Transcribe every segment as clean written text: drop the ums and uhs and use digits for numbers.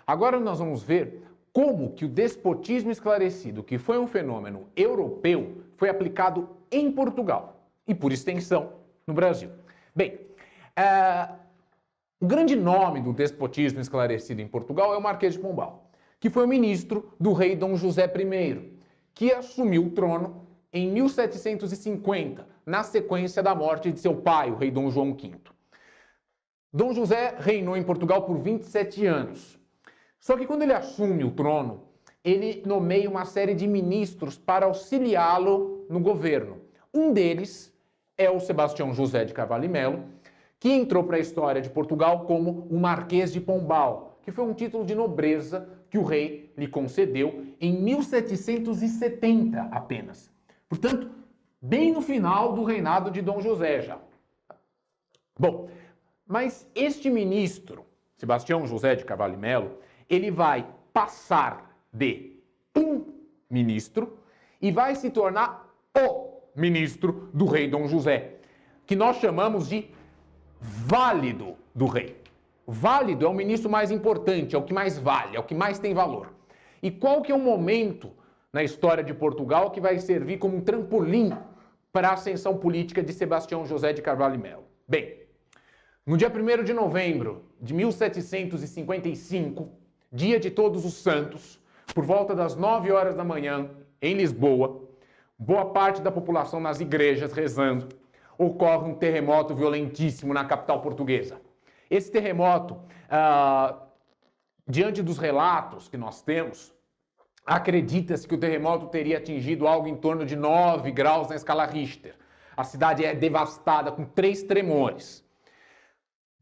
Agora nós vamos ver como que o despotismo esclarecido, que foi um fenômeno europeu, foi aplicado em Portugal e, por extensão, no Brasil. Bem, o grande nome do despotismo esclarecido em Portugal é o Marquês de Pombal, que foi o ministro do rei Dom José I, que assumiu o trono em 1750, na sequência da morte de seu pai, o rei Dom João V. Dom José reinou em Portugal por 27 anos. Só que quando ele assume o trono, ele nomeia uma série de ministros para auxiliá-lo no governo. Um deles é o Sebastião José de Carvalho e Melo, que entrou para a história de Portugal como o Marquês de Pombal, que foi um título de nobreza que o rei lhe concedeu em 1770 apenas. Portanto, bem no final do reinado de Dom José já. Bom, mas este ministro, Sebastião José de Carvalho e Melo, ele vai passar de um ministro e vai se tornar o ministro do rei Dom José, que nós chamamos de válido do rei. Válido é o ministro mais importante, é o que mais vale, é o que mais tem valor. E qual que é o momento na história de Portugal que vai servir como um trampolim para a ascensão política de Sebastião José de Carvalho e Melo? Bem, no dia 1º de novembro de 1755, dia de Todos os Santos, por volta das 9 horas da manhã, em Lisboa, boa parte da população nas igrejas rezando, ocorre um terremoto violentíssimo na capital portuguesa. Esse terremoto, diante dos relatos que nós temos, acredita-se que o terremoto teria atingido algo em torno de 9 graus na escala Richter. A cidade é devastada com 3 tremores.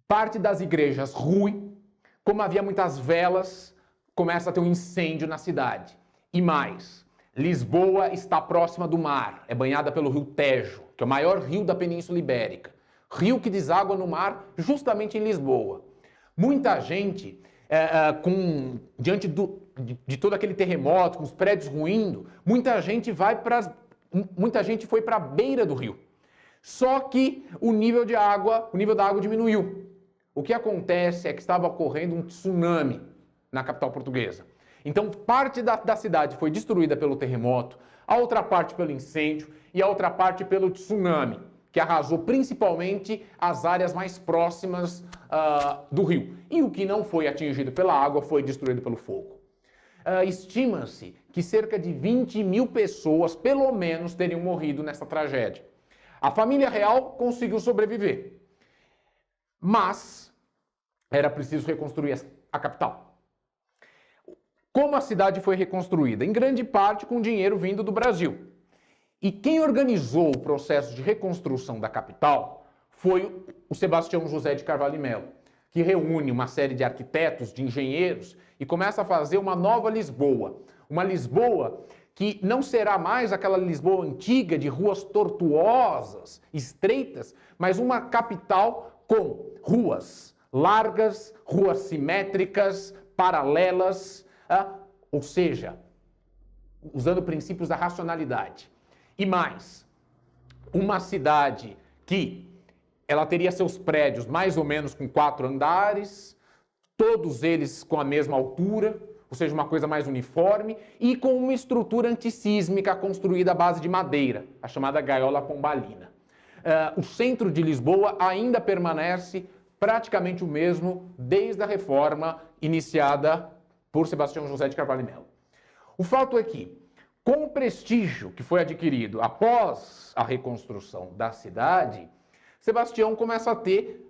Parte das igrejas rui, como havia muitas velas, começa a ter um incêndio na cidade. E mais, Lisboa está próxima do mar, é banhada pelo rio Tejo, que é o maior rio da Península Ibérica. Rio que deságua no mar justamente em Lisboa. Muita gente, diante de todo aquele terremoto, com os prédios ruindo, muita gente foi para a beira do rio. Só que o nível da água diminuiu. O que acontece é que estava ocorrendo um tsunami na capital portuguesa. Então, parte da cidade foi destruída pelo terremoto, a outra parte pelo incêndio e a outra parte pelo tsunami, que arrasou principalmente as áreas mais próximas do rio. E o que não foi atingido pela água foi destruído pelo fogo. Estima-se que cerca de 20 mil pessoas, pelo menos, teriam morrido nessa tragédia. A família real conseguiu sobreviver, mas era preciso reconstruir a capital. Como a cidade foi reconstruída? Em grande parte com dinheiro vindo do Brasil. E quem organizou o processo de reconstrução da capital foi o Sebastião José de Carvalho e Melo, que reúne uma série de arquitetos, de engenheiros, e começa a fazer uma nova Lisboa. Uma Lisboa que não será mais aquela Lisboa antiga de ruas tortuosas, estreitas, mas uma capital com ruas largas, ruas simétricas, paralelas, ou seja, usando princípios da racionalidade. E mais, uma cidade que ela teria seus prédios mais ou menos com 4 andares, todos eles com a mesma altura, ou seja, uma coisa mais uniforme, e com uma estrutura antissísmica construída à base de madeira, a chamada gaiola pombalina. O centro de Lisboa ainda permanece praticamente o mesmo desde a reforma iniciada por Sebastião José de Carvalho e Melo. O fato é que, com o prestígio que foi adquirido após a reconstrução da cidade, Sebastião começa a ter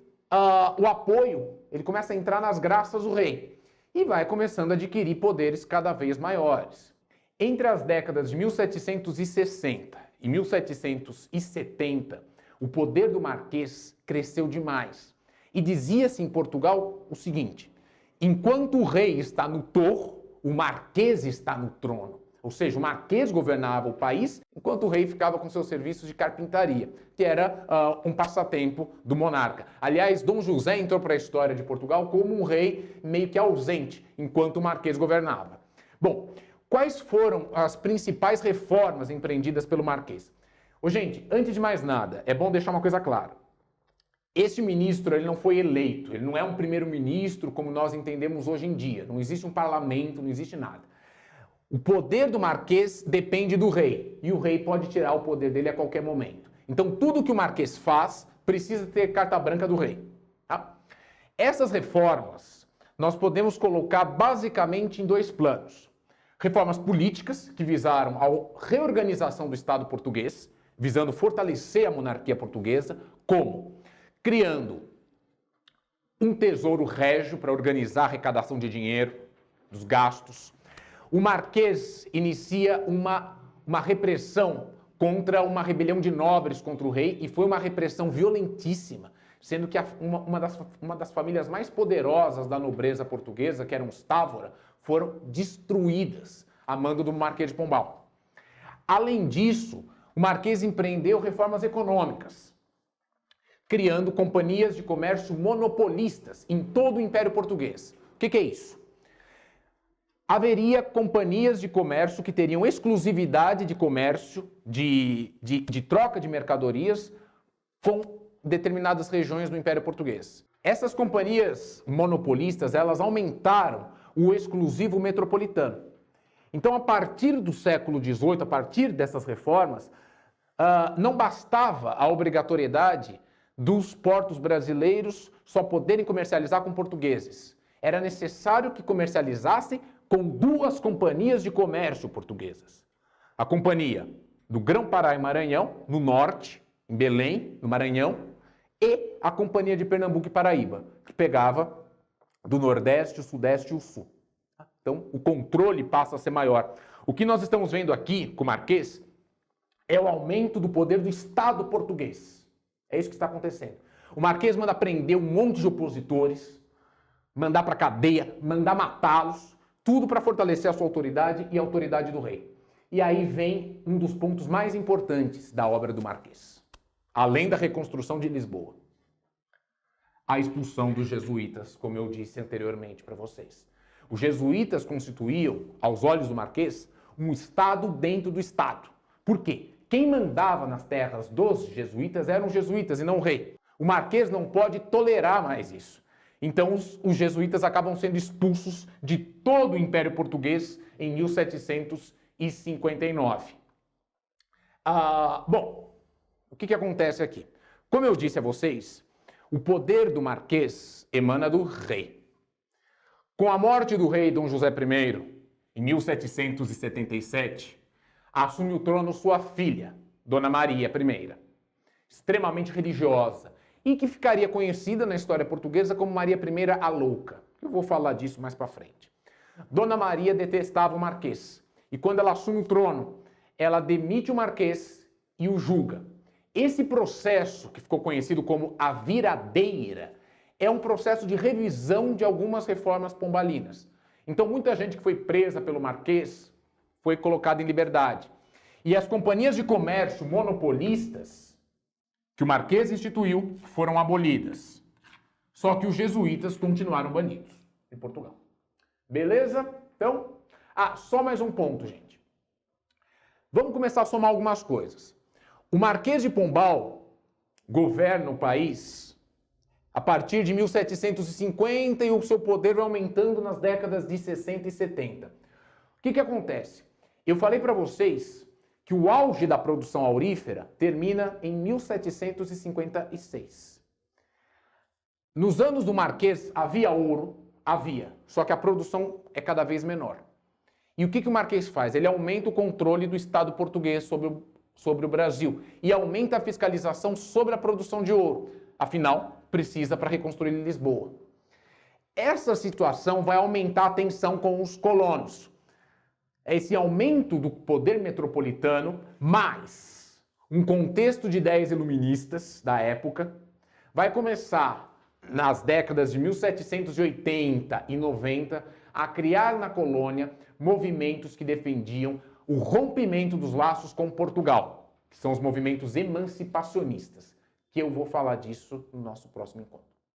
o apoio, ele começa a entrar nas graças do rei e vai começando a adquirir poderes cada vez maiores. Entre as décadas de 1760 e 1770, o poder do Marquês cresceu demais. E dizia-se em Portugal o seguinte: enquanto o rei está no torro, o Marquês está no trono. Ou seja, o Marquês governava o país, enquanto o rei ficava com seus serviços de carpintaria, que era um passatempo do monarca. Aliás, Dom José entrou para a história de Portugal como um rei meio que ausente, enquanto o Marquês governava. Bom, quais foram as principais reformas empreendidas pelo Marquês? Gente, antes de mais nada, é bom deixar uma coisa clara. Esse ministro ele não foi eleito, ele não é um primeiro-ministro como nós entendemos hoje em dia. Não existe um parlamento, não existe nada. O poder do marquês depende do rei, e o rei pode tirar o poder dele a qualquer momento. Então tudo que o marquês faz precisa ter carta branca do rei. Tá? Essas reformas nós podemos colocar basicamente em dois planos. Reformas políticas, que visaram a reorganização do Estado português, visando fortalecer a monarquia portuguesa, como criando um tesouro régio para organizar a arrecadação de dinheiro, dos gastos. O marquês inicia uma repressão contra uma rebelião de nobres contra o rei, e foi uma repressão violentíssima, sendo que uma das famílias mais poderosas da nobreza portuguesa, que eram os Távora, foram destruídas a mando do Marquês de Pombal. Além disso, o Marquês empreendeu reformas econômicas, criando companhias de comércio monopolistas em todo o Império Português. O que é isso? Haveria companhias de comércio que teriam exclusividade de comércio, de troca de mercadorias com determinadas regiões do Império Português. Essas companhias monopolistas, elas aumentaram o exclusivo metropolitano. Então, a partir do século XVIII, a partir dessas reformas, não bastava a obrigatoriedade dos portos brasileiros só poderem comercializar com portugueses. Era necessário que comercializassem com duas companhias de comércio portuguesas. A companhia do Grão-Pará e Maranhão, no norte, em Belém, no Maranhão, e a companhia de Pernambuco e Paraíba, que pegava do Nordeste, o Sudeste e o Sul. Então, o controle passa a ser maior. O que nós estamos vendo aqui com o Marquês é o aumento do poder do Estado português. É isso que está acontecendo. O Marquês manda prender um monte de opositores, mandar para a cadeia, mandar matá-los, tudo para fortalecer a sua autoridade e a autoridade do rei. E aí vem um dos pontos mais importantes da obra do Marquês, além da reconstrução de Lisboa. A expulsão dos jesuítas, como eu disse anteriormente para vocês. Os jesuítas constituíam, aos olhos do Marquês, um Estado dentro do Estado. Por quê? Quem mandava nas terras dos jesuítas eram os jesuítas e não o rei. O Marquês não pode tolerar mais isso. Então os jesuítas acabam sendo expulsos de todo o Império Português em 1759. Bom, o que acontece aqui? Como eu disse a vocês, o poder do Marquês emana do rei. Com a morte do rei Dom José I, em 1777, assume o trono sua filha, Dona Maria I, extremamente religiosa, e que ficaria conhecida na história portuguesa como Maria I a Louca. Eu vou falar disso mais para frente. Dona Maria detestava o Marquês, e quando ela assume o trono, ela demite o Marquês e o julga. Esse processo, que ficou conhecido como a viradeira, é um processo de revisão de algumas reformas pombalinas. Então, muita gente que foi presa pelo Marquês foi colocada em liberdade. E as companhias de comércio monopolistas que o Marquês instituiu foram abolidas. Só que os jesuítas continuaram banidos em Portugal. Beleza? Então, só mais um ponto, gente. Vamos começar a somar algumas coisas. O Marquês de Pombal governa o país a partir de 1750 e o seu poder vai aumentando nas décadas de 60 e 70. O que acontece? Eu falei para vocês que o auge da produção aurífera termina em 1756. Nos anos do Marquês havia ouro, só que a produção é cada vez menor. E o que o Marquês faz? Ele aumenta o controle do Estado português sobre o Brasil e aumenta a fiscalização sobre a produção de ouro. Afinal, precisa para reconstruir Lisboa. Essa situação vai aumentar a tensão com os colonos. Esse aumento do poder metropolitano, mais um contexto de ideias iluministas da época, vai começar, nas décadas de 1780 e 90, a criar na colônia movimentos que defendiam o rompimento dos laços com Portugal, que são os movimentos emancipacionistas, que eu vou falar disso no nosso próximo encontro.